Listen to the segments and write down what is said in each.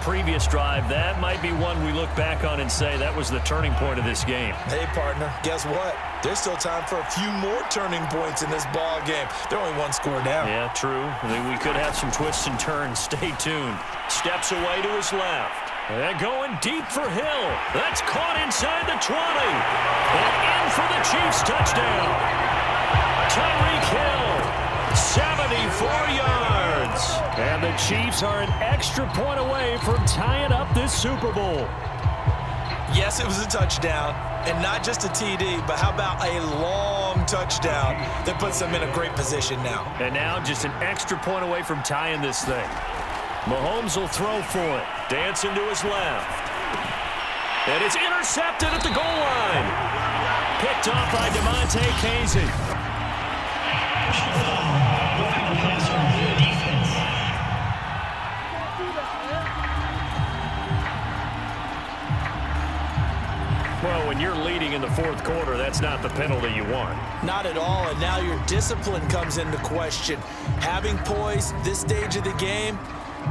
Previous drive, that might be one we look back on and say that was the turning point of this game. Hey, partner, guess what? There's still time for a few more turning points in this ball game. They're only one score down. Yeah, true. I mean, we could have some twists and turns. Stay tuned. Steps away to his left. And going deep for Hill. That's caught inside the 20. And in for the Chiefs touchdown. Tyreek Hill, 74 yards. And the Chiefs are an extra point away from tying up this Super Bowl. Yes, it was a touchdown, and not just a TD, but how about a long touchdown that puts them in a great position now. And now just an extra point away from tying this thing. Mahomes will throw for it. Dancing to his left. And it's intercepted at the goal line. Picked off by DeMonte Casey. Well, when you're leading in the fourth quarter, that's not the penalty you want. Not at all, and now your discipline comes into question. Having poise this stage of the game,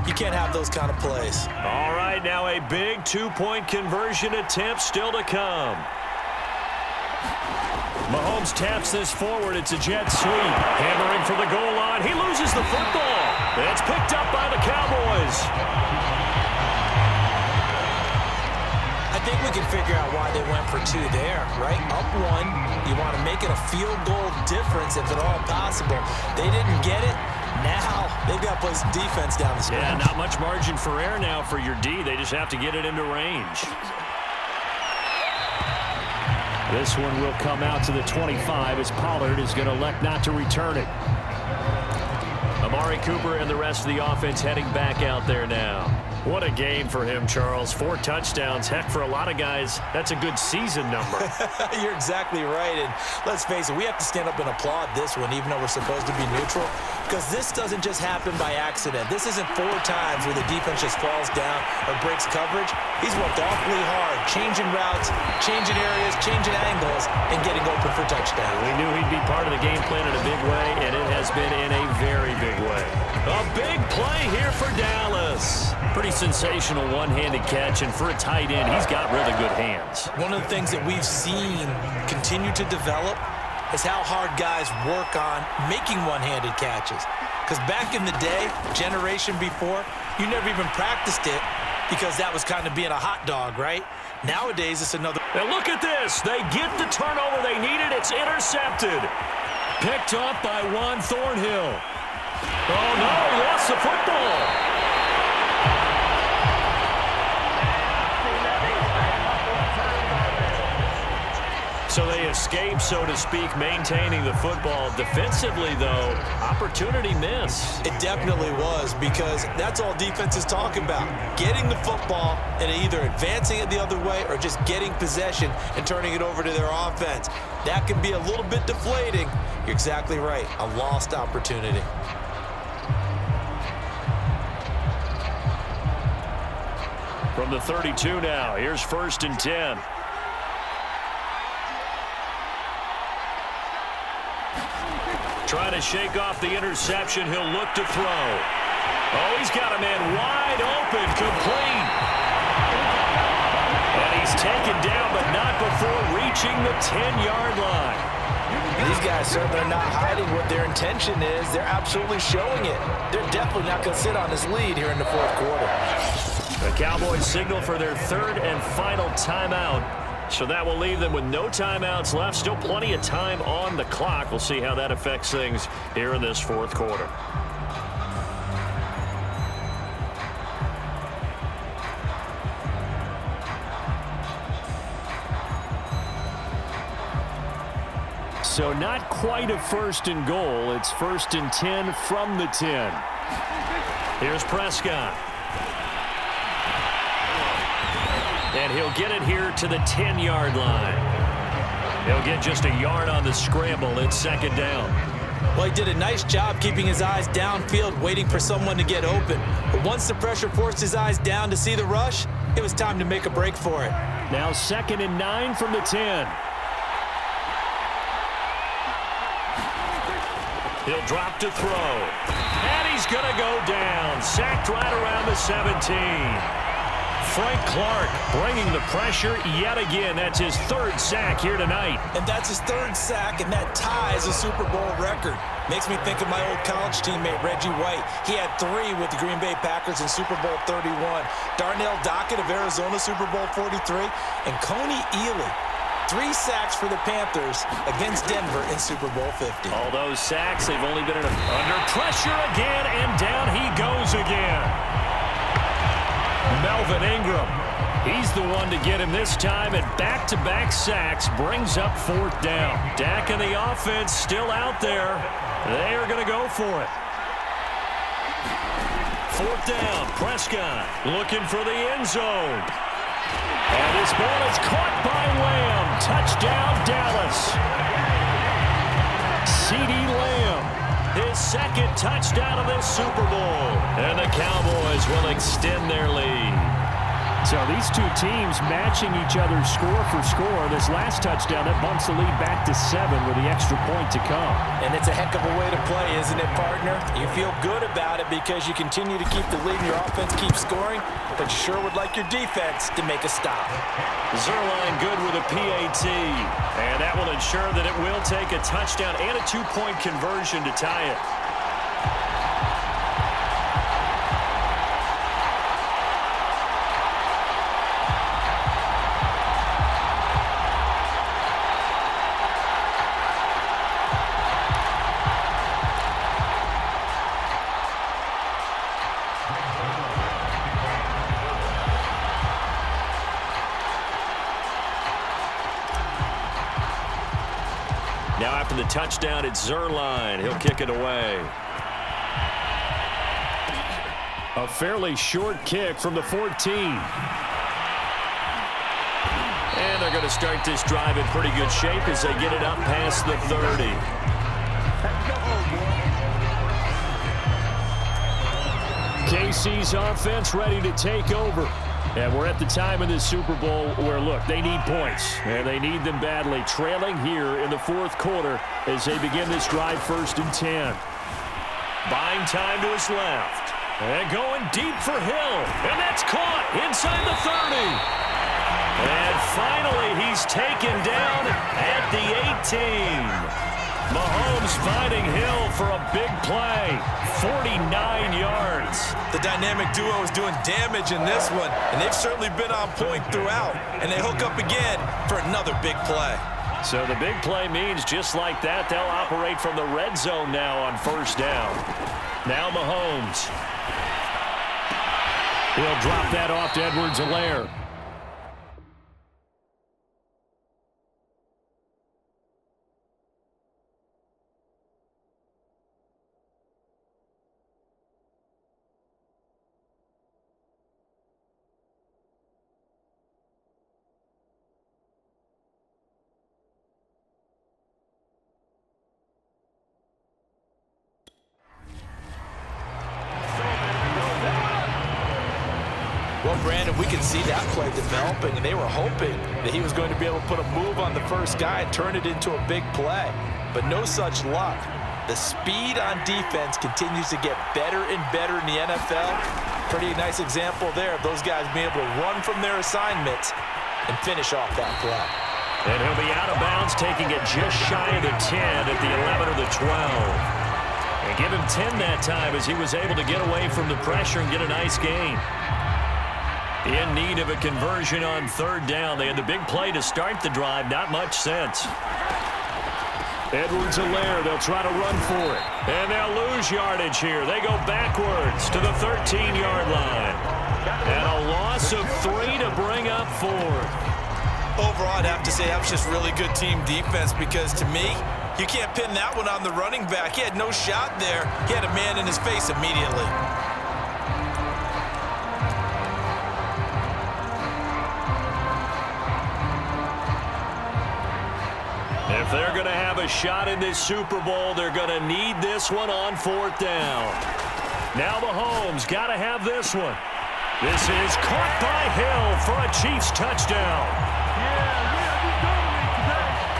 you can't have those kind of plays. All right, now a big two-point conversion attempt still to come. Mahomes taps this forward. It's a jet sweep. Hammering for the goal line. He loses the football. It's picked up by the Cowboys. I think we can figure out why they went for two there, right? Up one, you want to make it a field goal difference if at all possible. They didn't get it. Now they've got to play some defense down the stretch. Yeah, not much margin for error now for your D. They just have to get it into range. This one will come out to the 25 as Pollard is going to elect not to return it. Amari Cooper and the rest of the offense heading back out there now. What a game for him, Charles. 4 touchdowns. Heck, for a lot of guys, that's a good season number. You're exactly right. And let's face it, we have to stand up and applaud this one, even though we're supposed to be neutral, because this doesn't just happen by accident. This isn't 4 times where the defense just falls down or breaks coverage. He's worked awfully hard, changing routes, changing areas, changing angles, and getting open for touchdown. We knew he'd be part of the game plan in a big way, and it has been in a very big way. A big play here for Dallas. Pretty sensational one-handed catch, and for a tight end, he's got really good hands. One of the things that we've seen continue to develop is how hard guys work on making one-handed catches. Because back in the day, generation before, you never even practiced it because that was kind of being a hot dog, right? Nowadays, it's another. And look at this. They get the turnover they needed. It's intercepted. Picked off by Juan Thornhill. Oh, no, he lost the football. So they escape, so to speak, maintaining the football. Defensively, though, opportunity miss. It definitely was, because that's all defense is talking about. Getting the football and either advancing it the other way or just getting possession and turning it over to their offense. That can be a little bit deflating. You're exactly right. A lost opportunity. From the 32 now, here's 1st and 10. Trying to shake off the interception. He'll look to throw. Oh, he's got a man wide open, complete. And he's taken down, but not before reaching the 10-yard line. These guys certainly are not hiding what their intention is. They're absolutely showing it. They're definitely not going to sit on this lead here in the fourth quarter. The Cowboys signal for their 3rd and final timeout. So that will leave them with no timeouts left. Still plenty of time on the clock. We'll see how that affects things here in this fourth quarter. So not quite a 1st and goal. It's 1st and 10 from the 10. Here's Prescott. And he'll get it here to the 10-yard line. He'll get just a yard on the scramble. It's 2nd down. Well, he did a nice job keeping his eyes downfield, waiting for someone to get open. But once the pressure forced his eyes down to see the rush, it was time to make a break for it. Now 2nd and 9 from the 10. He'll drop to throw. And he's going to go down. Sacked right around the 17. Frank Clark bringing the pressure yet again. That's his third sack here tonight. And that's his third sack, and that ties a Super Bowl record. Makes me think of my old college teammate, Reggie White. He had 3 with the Green Bay Packers in Super Bowl 31. Darnell Dockett of Arizona, Super Bowl 43. And Coney Ealy, 3 sacks for the Panthers against Denver in Super Bowl 50. All those sacks, they've only been under pressure again, and down he goes again. Melvin Ingram, he's the one to get him this time, and back-to-back sacks brings up 4th down. Dak and the offense still out there. They are going to go for it. 4th down, Prescott looking for the end zone. And his ball is caught by Lamb. Touchdown, Dallas. CeeDee Lamb, his second touchdown of this Super Bowl. And the Cowboys will extend their lead. So these two teams matching each other score for score. This last touchdown, that bumps the lead back to 7 with the extra point to come. And it's a heck of a way to play, isn't it, partner? You feel good about it because you continue to keep the lead and your offense keeps scoring, but you sure would like your defense to make a stop. Zerline good with a PAT. And that will ensure that it will take a touchdown and a 2-point conversion to tie it. Now after the touchdown, it's Zerline. He'll kick it away. A fairly short kick from the 14. And they're going to start this drive in pretty good shape as they get it up past the 30. KC's offense ready to take over. And we're at the time in this Super Bowl where, look, they need points, and they need them badly. Trailing here in the 4th quarter as they begin this drive 1st and 10. Buying time to his left. And going deep for Hill. And that's caught inside the 30. And finally, he's taken down at the 18. Mahomes finding Hill for a big play. 49 yards. The dynamic duo is doing damage in this one, and they've certainly been on point throughout. And they hook up again for another big play. So the big play means just like that, they'll operate from the red zone now on 1st down. Now Mahomes. He'll drop that off to Edwards-Helaire. Well, Brandon, we can see that play developing, and they were hoping that he was going to be able to put a move on the first guy and turn it into a big play. But no such luck. The speed on defense continues to get better and better in the NFL. Pretty nice example there of those guys being able to run from their assignments and finish off that play. And he'll be out of bounds, taking it just shy of the 10 at the 11 or the 12. And give him 10 that time as he was able to get away from the pressure and get a nice gain. In need of a conversion on 3rd down. They had the big play to start the drive. Not much sense. Edwards-Helaire, they'll try to run for it. And they'll lose yardage here. They go backwards to the 13-yard line. And a loss of 3 to bring up 4th. Overall, I'd have to say that was just really good team defense because, to me, you can't pin that one on the running back. He had no shot there. He had a man in his face immediately. If they're going to have a shot in this Super Bowl, they're going to need this one on 4th down. Now Mahomes got to have this one. This is caught by Hill for a Chiefs touchdown.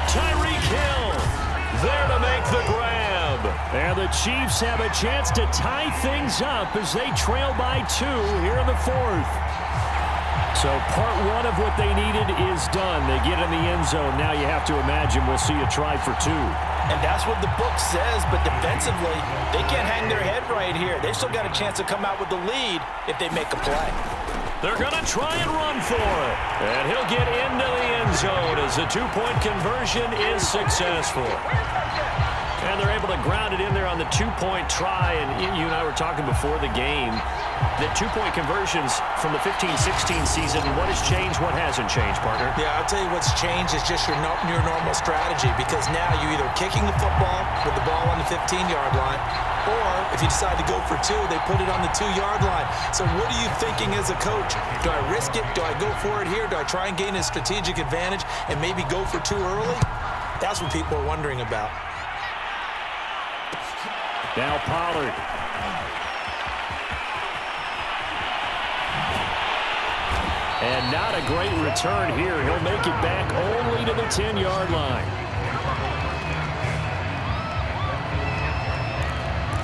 Tyreek Hill there to make the grab. And the Chiefs have a chance to tie things up as they trail by 2 here in the 4th. So part one of what they needed is done. They get in the end zone. Now you have to imagine we'll see a try for 2. And that's what the book says, but defensively, they can't hang their head right here. They've still got a chance to come out with the lead if they make a play. They're going to try and run for it. And he'll get into the end zone as the 2-point conversion is successful. And they're able to ground it in there on the 2-point try. And you and I were talking before the game. The 2-point conversions from the 15-16 season, what has changed, what hasn't changed, partner? Yeah, I'll tell you what's changed is just your normal strategy, because now you're either kicking the football with the ball on the 15-yard line, or if you decide to go for 2, they put it on the 2-yard line. So what are you thinking as a coach? Do I risk it? Do I go for it here? Do I try and gain a strategic advantage and maybe go for 2 early? That's what people are wondering about. Now Pollard. And not a great return here. He'll make it back only to the 10-yard line.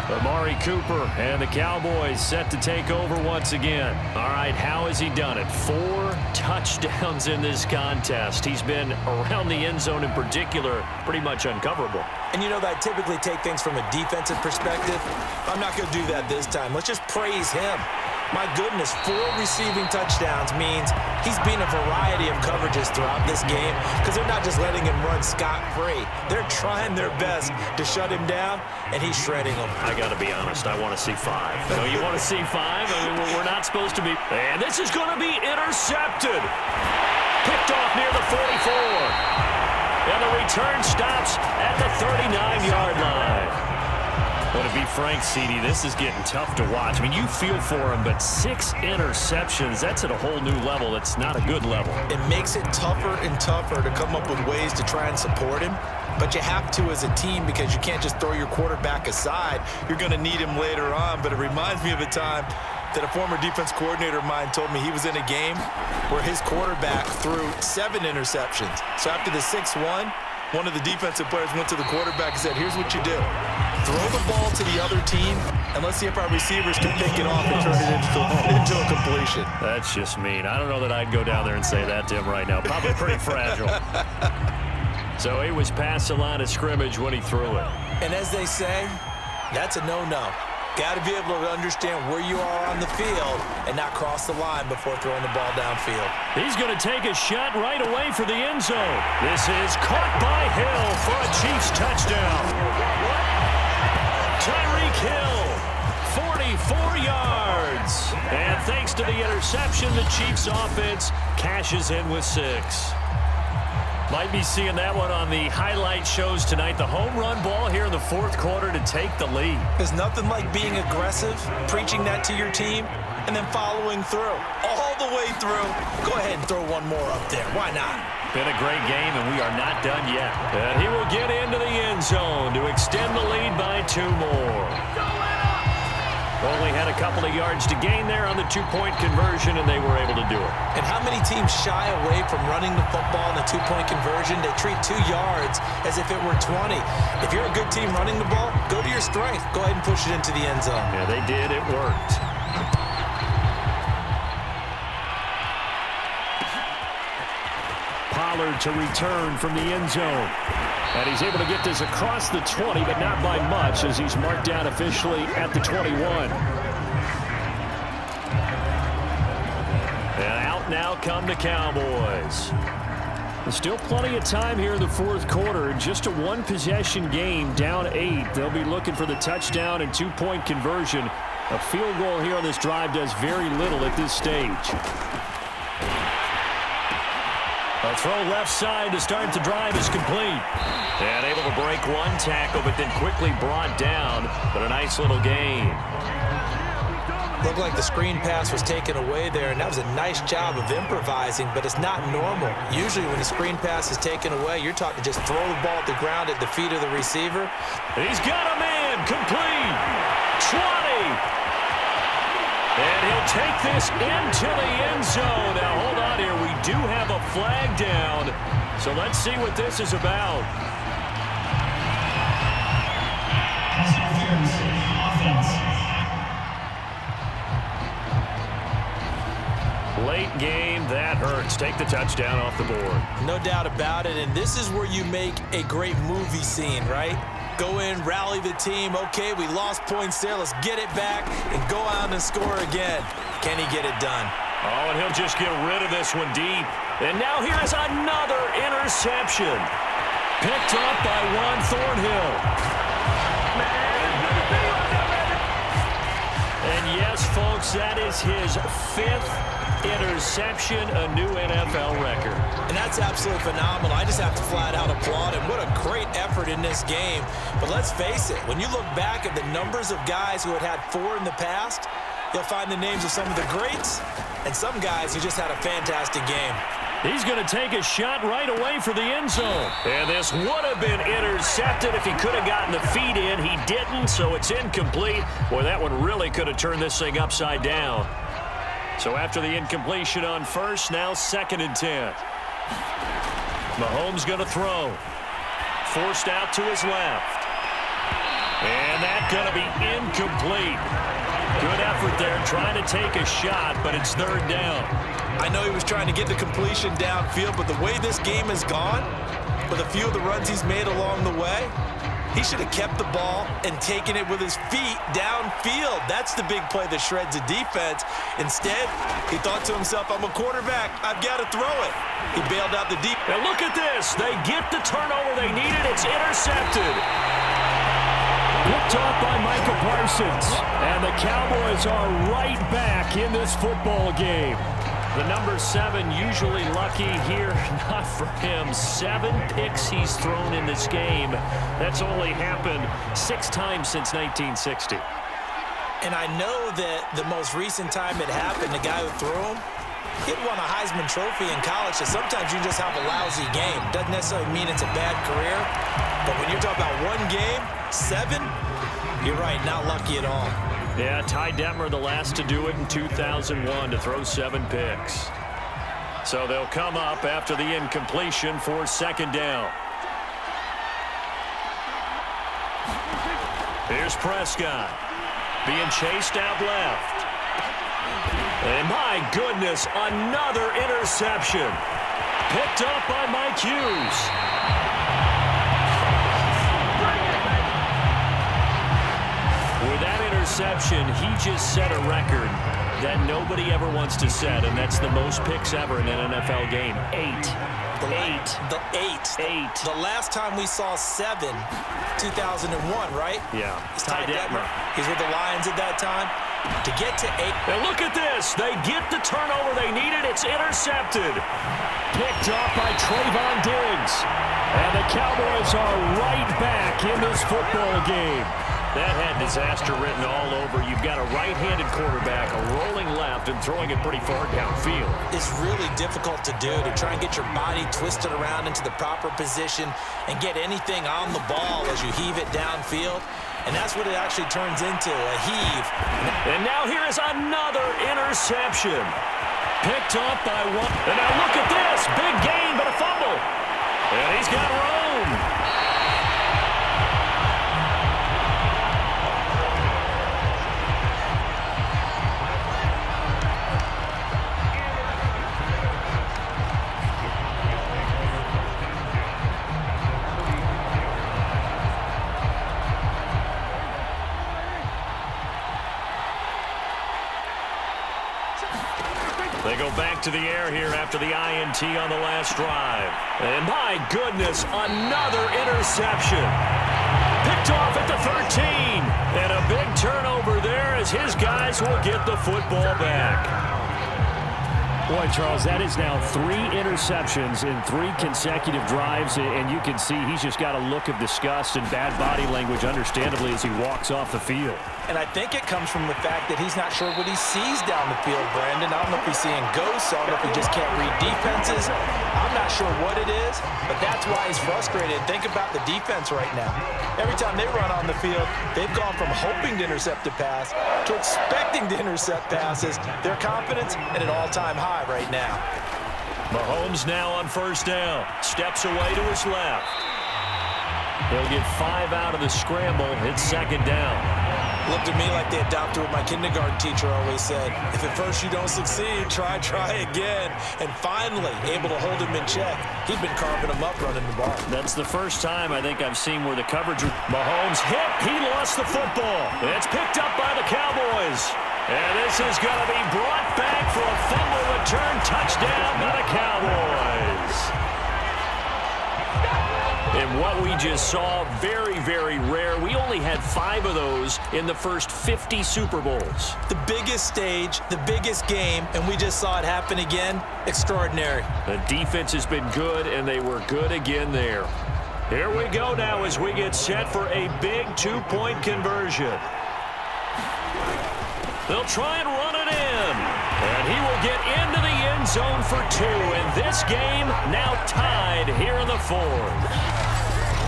Amari Cooper and the Cowboys set to take over once again. All right, how has he done it? 4 touchdowns in this contest. He's been around the end zone in particular, pretty much uncoverable. And you know that I typically take things from a defensive perspective. I'm not going to do that this time. Let's just praise him. My goodness, 4 receiving touchdowns means he's been a variety of coverages throughout this game, because they're not just letting him run scot-free. They're trying their best to shut him down, and he's shredding them. I got to be honest, I want to see 5. No, you want to see 5? I mean, we're not supposed to be. And this is going to be intercepted. Picked off near the 44. And the return stops at the 39-yard line. Well, to be frank, CD, this is getting tough to watch. I mean, you feel for him, but 6 interceptions, that's at a whole new level. It's not a good level. It makes it tougher and tougher to come up with ways to try and support him. But you have to as a team, because you can't just throw your quarterback aside. You're going to need him later on. But it reminds me of a time that a former defense coordinator of mine told me he was in a game where his quarterback threw 7 interceptions. So after the 6-1, one of the defensive players went to the quarterback and said, here's what you do. Throw the ball to the other team, and let's see if our receivers can pick it off and turn it into a completion. That's just mean. I don't know that I'd go down there and say that to him right now. Probably pretty fragile. So he was past the line of scrimmage when he threw it. And as they say, that's a no-no. Got to be able to understand where you are on the field and not cross the line before throwing the ball downfield. He's going to take a shot right away for the end zone. This is caught by Hill for a Chiefs touchdown. Tyreek Hill, 44 yards. And thanks to the interception, the Chiefs offense cashes in with 6. Might be seeing that one on the highlight shows tonight. The home run ball here in the 4th quarter to take the lead. There's nothing like being aggressive, preaching that to your team, and then following through. All the way through. Go ahead and throw one more up there. Why not? Been a great game, and we are not done yet. And he will get into the end zone to extend the lead by 2 more. Only had a couple of yards to gain there on the 2-point conversion, and they were able to do it. And how many teams shy away from running the football in the 2-point conversion? They treat 2 yards as if it were 20. If you're a good team running the ball, go to your strength. Go ahead and push it into the end zone. Yeah, they did. It worked. Pollard to return from the end zone. And he's able to get this across the 20, but not by much, as he's marked down officially at the 21. And out now come the Cowboys. There's still plenty of time here in the 4th quarter. Just a 1-possession game, down 8. They'll be looking for the touchdown and 2-point conversion. A field goal here on this drive does very little at this stage. A throw left side to start the drive is complete. And able to break 1 tackle, but then quickly brought down. But a nice little gain. Looked like the screen pass was taken away there, and that was a nice job of improvising, but it's not normal. Usually when the screen pass is taken away, you're taught to just throw the ball at the ground at the feet of the receiver. He's got a man, complete. 20. And he'll take this into the end zone. Now, hold on here. We do have a flag down. So let's see what this is about. Late game, that hurts. Take the touchdown off the board. No doubt about it, and this is where you make a great movie scene, right? Go in, rally the team. Okay, we lost points there. Let's get it back and go out and score again. Can he get it done? Oh, and he'll just get rid of this one deep. And now here is another interception. Picked up by Juan Thornhill. And yes, folks, that is his 5th interception, a new NFL record. And that's absolutely phenomenal. I just have to flat out applaud him. What a great effort in this game. But let's face it, when you look back at the numbers of guys who had 4 in the past, you'll find the names of some of the greats and some guys who just had a fantastic game. He's going to take a shot right away for the end zone. And this would have been intercepted if he could have gotten the feet in. He didn't, so it's incomplete. Boy, that one really could have turned this thing upside down. So after the incompletion on first, now 2nd and 10. Mahomes going to throw. Forced out to his left. And that's going to be incomplete. Good effort there, trying to take a shot, but it's 3rd down. I know he was trying to get the completion downfield, but the way this game has gone, with a few of the runs he's made along the way, he should have kept the ball and taken it with his feet downfield. That's the big play that shreds a defense. Instead, he thought to himself, I'm a quarterback. I've got to throw it. He bailed out the deep. Now look at this. They get the turnover they needed. It's intercepted. Picked off by Micah Parsons. And the Cowboys are right back in this football game. The number 7 usually lucky here. Not for him. 7 picks he's thrown in this game. That's only happened 6 times since 1960. And I know that the most recent time it happened, the guy who threw him, he had won a Heisman Trophy in college, so sometimes you just have a lousy game. Doesn't necessarily mean it's a bad career, but when you're talking about one game, 7, you're right, not lucky at all. Yeah, Ty Detmer the last to do it in 2001 to throw 7 picks. So they'll come up after the incompletion for 2nd down. Here's Prescott being chased out left. And my goodness, another interception. Picked up by Mike Hughes. With that interception, he just set a record that nobody ever wants to set, and that's the most picks ever in an NFL game. 8. The last time we saw 7, 2001, right? Yeah. It's Ty Detmer. He's with the Lions at that time. To get to 8. And look at this. They get the turnover they needed. It's intercepted. Picked off by Trayvon Diggs. And the Cowboys are right back in this football game. That had disaster written all over. You've got a right-handed quarterback, a rolling left, and throwing it pretty far downfield. It's really difficult to do, to try and get your body twisted around into the proper position and get anything on the ball as you heave it downfield. And that's what it actually turns into, a heave. And now here is another interception. Picked up by one. And now look at this. Big gain, but a fumble. And he's got Rome. They go back to the air here after the INT on the last drive. And my goodness, another interception. Picked off at the 13. And a big turnover there as his guys will get the football back. Boy, Charles, that is now 3 interceptions in 3 consecutive drives, and you can see he's just got a look of disgust and bad body language, understandably, as he walks off the field. And I think it comes from the fact that he's not sure what he sees down the field, Brandon. I don't know if he's seeing ghosts. I don't know if he just can't read defenses. I'm not sure what it is, but that's why he's frustrated. Think about the defense right now. Every time they run on the field, they've gone from hoping to intercept a pass to expecting to intercept passes. Their confidence at an all-time high right now. Mahomes now on first down. Steps away to his left. He'll get 5 out of the scramble. It's second down. Looked at me like they adopted what my kindergarten teacher always said. If at first you don't succeed, try again. And finally, able to hold him in check. He'd been carving him up running the ball. That's the first time I think I've seen where the coverage... Mahomes hit. He lost the football. It's picked up by the Cowboys. And this is going to be brought back for a fumble return touchdown by the Cowboys. And what we just saw, very, very rare. We only had 5 of those in the first 50 Super Bowls. The biggest stage, the biggest game, and we just saw it happen again. Extraordinary. The defense has been good, and they were good again there. Here we go now as we get set for a big 2-point conversion. They'll try and run it in. And he will get into the end zone for 2. And this game now tied here in the 4th.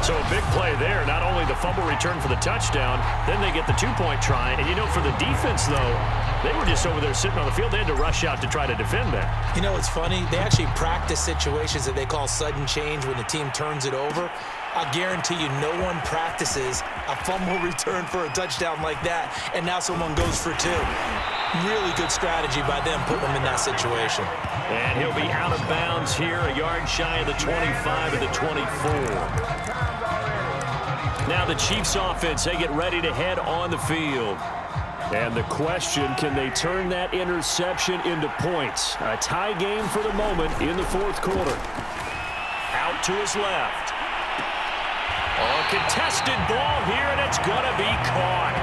So a big play there. Not only the fumble return for the touchdown, then they get the 2-point try. And, you know, for the defense, though, they were just over there sitting on the field. They had to rush out to try to defend that. You know what's funny? They actually practice situations that they call sudden change when the team turns it over. I guarantee you no one practices a fumble return for a touchdown like that, and now someone goes for 2. Really good strategy by them putting them in that situation. And he'll be out of bounds here, a yard shy of the 25 of the 24. Now the Chiefs offense, they get ready to head on the field. And the question, can they turn that interception into points? A tie game for the moment in the 4th quarter. Out to his left. A contested ball here, and it's going to be caught.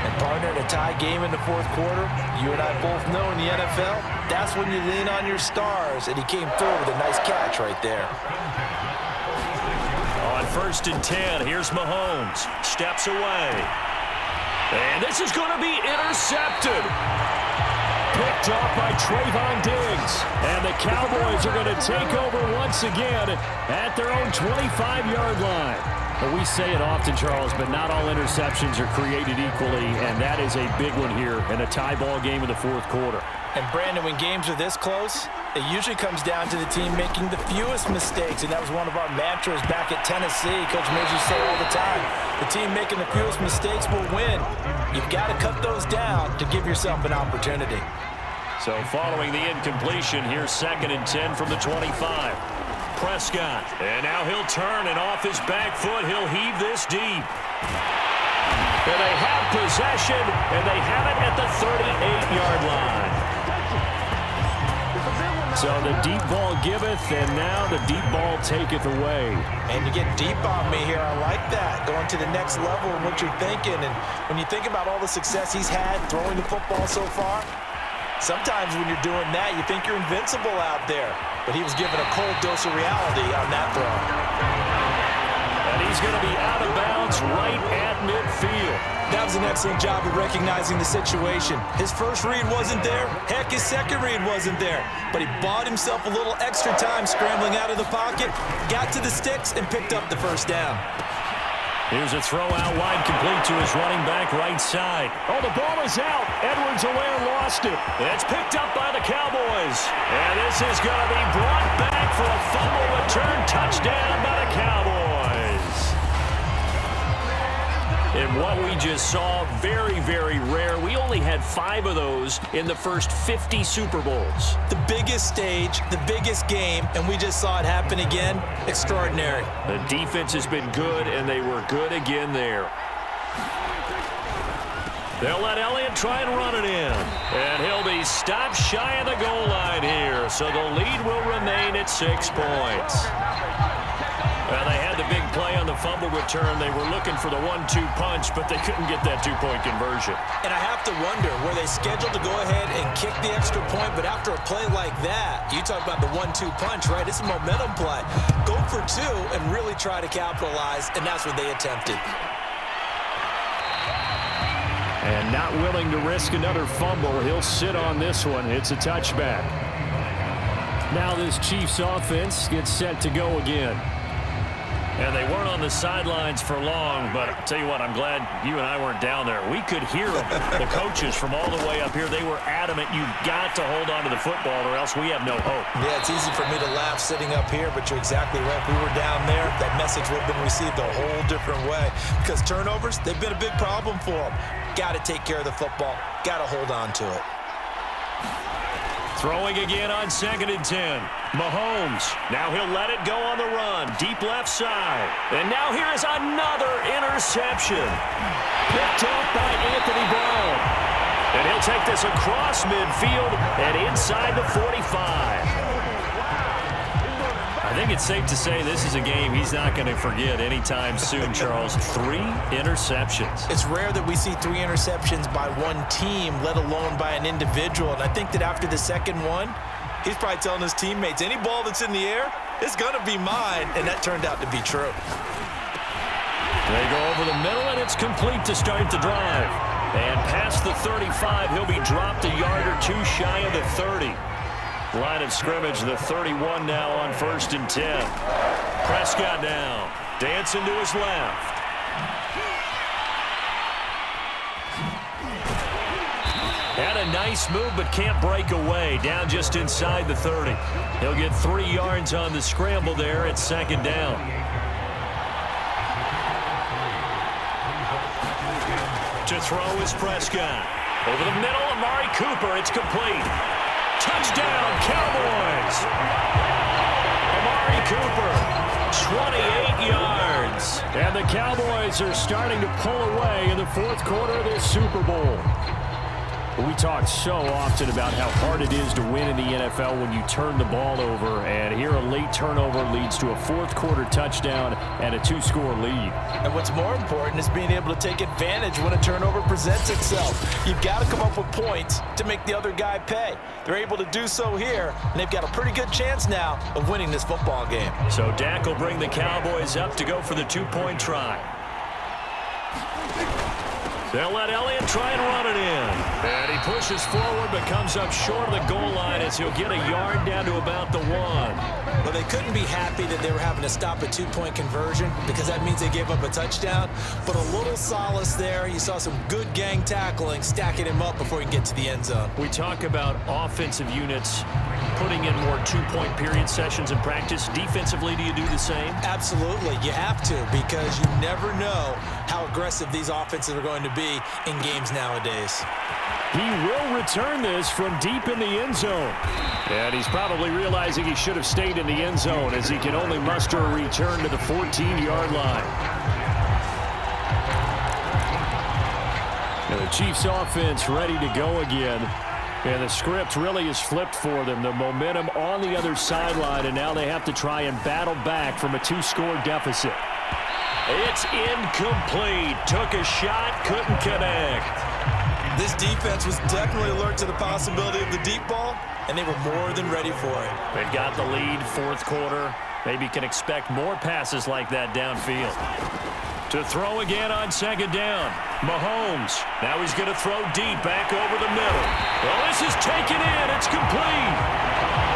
And partner, in a tie game in the 4th quarter, you and I both know in the NFL, that's when you lean on your stars, and he came through with a nice catch right there. On 1st and 10, here's Mahomes. Steps away. And this is going to be intercepted. Picked off by Trayvon Diggs. And the Cowboys are going to take over once again at their own 25-yard line. But we say it often, Charles, but not all interceptions are created equally, and that is a big one here in a tie ball game in the 4th quarter. And, Brandon, when games are this close, it usually comes down to the team making the fewest mistakes, and that was one of our mantras back at Tennessee. Coach made you say all the time, the team making the fewest mistakes will win. You've got to cut those down to give yourself an opportunity. So following the incompletion, here's 2nd and 10 from the 25. Prescott, and now he'll turn, and off his back foot, he'll heave this deep. And they have possession, and they have it at the 38-yard line. So the deep ball giveth, and now the deep ball taketh away. And you get deep on me here. I like that. Going to the next level and what you're thinking. And when you think about all the success he's had throwing the football so far, sometimes when you're doing that, you think you're invincible out there. But he was given a cold dose of reality on that throw. And he's going to be out of bounds right at midfield. That was an excellent job of recognizing the situation. His first read wasn't there. Heck, his second read wasn't there. But he bought himself a little extra time scrambling out of the pocket, got to the sticks, and picked up the first down. Here's a throw out wide, complete to his running back right side. Oh, the ball is out. Edwards-Helaire lost it. It's picked up by the Cowboys. And this is going to be brought back for a fumble return touchdown by the Cowboys. And what we just saw, very, very rare. We only had 5 of those in the first 50 Super Bowls. The biggest stage, the biggest game, and we just saw it happen again. Extraordinary. The defense has been good, and they were good again there. They'll let Elliott try and run it in. And he'll be stopped shy of the goal line here. So the lead will remain at 6 points. Well, they had the big play on the fumble return. They were looking for the 1-2 punch, but they couldn't get that 2-point conversion. And I have to wonder, were they scheduled to go ahead and kick the extra point, but after a play like that, you talk about the 1-2 punch, right? It's a momentum play. Go for 2 and really try to capitalize, and that's what they attempted. And not willing to risk another fumble, he'll sit on this one. It's a touchback. Now this Chiefs offense gets set to go again. And they weren't on the sidelines for long, but I'll tell you what, I'm glad you and I weren't down there. We could hear them, the coaches from all the way up here. They were adamant, you've got to hold on to the football or else we have no hope. Yeah, it's easy for me to laugh sitting up here, but you're exactly right. If we were down there, that message would have been received a whole different way. Because turnovers, they've been a big problem for them. Got to take care of the football. Got to hold on to it. Throwing again on 2nd and 10. Mahomes. Now he'll let it go on the run. Deep left side. And now here is another interception. Picked off by Anthony Brown. And he'll take this across midfield and inside the 45. I think it's safe to say this is a game he's not going to forget anytime soon, Charles. 3 interceptions. It's rare that we see 3 interceptions by one team, let alone by an individual. And I think that after the second one, he's probably telling his teammates, any ball that's in the air, it's going to be mine. And that turned out to be true. They go over the middle, and it's complete to start the drive. And past the 35, he'll be dropped a yard or two shy of the 30. Line of scrimmage, the 31 now on 1st and 10. Prescott now, dancing to his left. Had a nice move, but can't break away. Down just inside the 30. He'll get 3 yards on the scramble there at 2nd down. To throw is Prescott. Over the middle, Amari Cooper. It's complete. Touchdown, Cowboys! Amari Cooper, 28 yards. And the Cowboys are starting to pull away in the 4th quarter of this Super Bowl. We talk so often about how hard it is to win in the NFL when you turn the ball over, and here a late turnover leads to a 4th quarter touchdown and a 2-score lead. And what's more important is being able to take advantage when a turnover presents itself. You've got to come up with points to make the other guy pay. They're able to do so here, and they've got a pretty good chance now of winning this football game. So Dak will bring the Cowboys up to go for the 2-point try. They'll let Elliott try and run it in. And he pushes forward but comes up short of the goal line as he'll get a yard down to about the 1. Well, they couldn't be happy that they were having to stop a 2-point conversion because that means they gave up a touchdown. But a little solace there. You saw some good gang tackling, stacking him up before he can get to the end zone. We talk about offensive units putting in more 2-point period sessions in practice. Defensively, do you do the same? Absolutely. You have to, because you never know how aggressive these offenses are going to be in games nowadays. He will return this from deep in the end zone. And he's probably realizing he should have stayed in the end zone as he can only muster a return to the 14-yard line. And the Chiefs offense ready to go again. And the script really is flipped for them. The momentum on the other sideline, and now they have to try and battle back from a 2-score deficit. It's incomplete. Took a shot, couldn't connect. This defense was definitely alert to the possibility of the deep ball, and they were more than ready for it. They got the lead, 4th quarter. Maybe can expect more passes like that downfield. To throw again on 2nd down. Mahomes. Now he's going to throw deep back over the middle. Well, this is taken in. It's complete.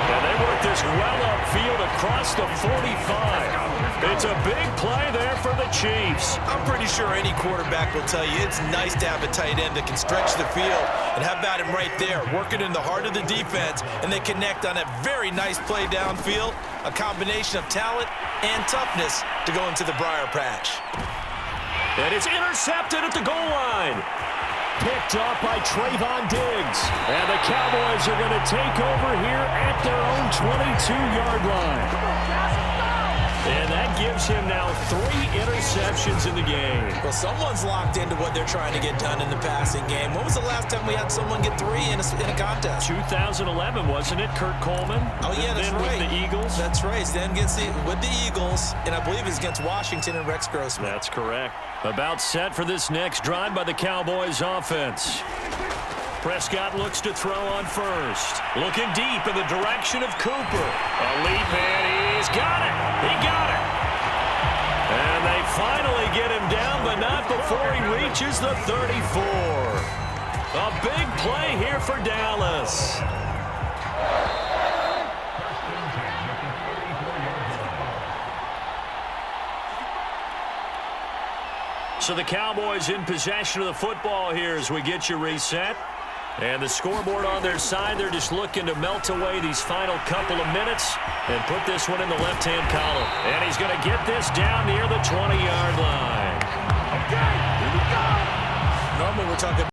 And they work this well upfield across the 45. It's a big play there for the Chiefs. I'm pretty sure any quarterback will tell you it's nice to have a tight end that can stretch the field. And how about him right there, working in the heart of the defense, and they connect on a very nice play downfield, a combination of talent and toughness to go into the briar patch. And it's intercepted at the goal line. Picked off by Trayvon Diggs. And the Cowboys are going to take over here at their own 22-yard line. And that gives him now 3 interceptions in the game. Well, someone's locked into what they're trying to get done in the passing game. When was the last time we had someone get 3 in a contest? 2011, wasn't it? Kurt Coleman? Oh, yeah, that's then right. With the Eagles? That's right. Then gets with the Eagles, and I believe it's against Washington and Rex Grossman. That's correct. About set for this next drive by the Cowboys offense. Prescott looks to throw on first. Looking deep in the direction of Cooper. A leap, and he's got it. He got it. And they finally get him down, but not before he reaches the 34. A big play here for Dallas. So the Cowboys in possession of the football here as we get you reset. And the scoreboard on their side, they're just looking to melt away these final couple of minutes and put this one in the left-hand column. And he's going to get this down near the 20-yard line. Okay, here we go. Normally we're talking